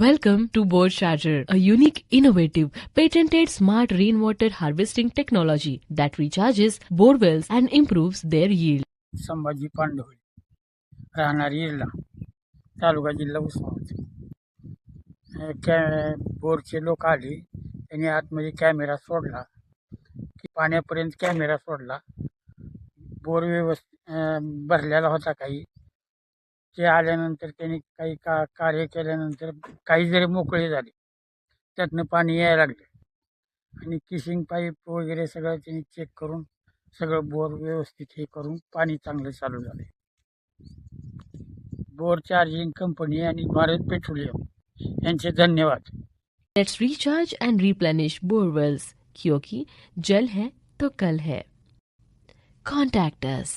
Welcome to Bore Charger, a unique, innovative, patented smart rainwater harvesting technology that recharges bore wells and improves their yield. Sambhaji पांडवळे, राहणार इरला, तालुका जिल्हा उस्मानाबाद. बोरचे लोक आले, त्यांनी आतमध्ये camera सोडला की पाण्यापर्यंत कॅमेरा सोडला. बोर व्यवस्थित भरलेला होता काही. ते आल्यानंतर त्यांनी काही कार्य केल्यानंतर काही जरी मोकळे झाले, त्यातनं पाणी यायला लागले आणि किसिंग पाईप वगैरे सगळं त्यांनी चेक करून सगळं बोर व्यवस्थित हे करून पाणी चांगलं चालू झाले. बोर चार्जिंग कंपनी आणि भारत पेट्रोलियम यांचे धन्यवाद. Let's recharge and replenish bore wells, क्योंकि जल है तो कल है. Contact us.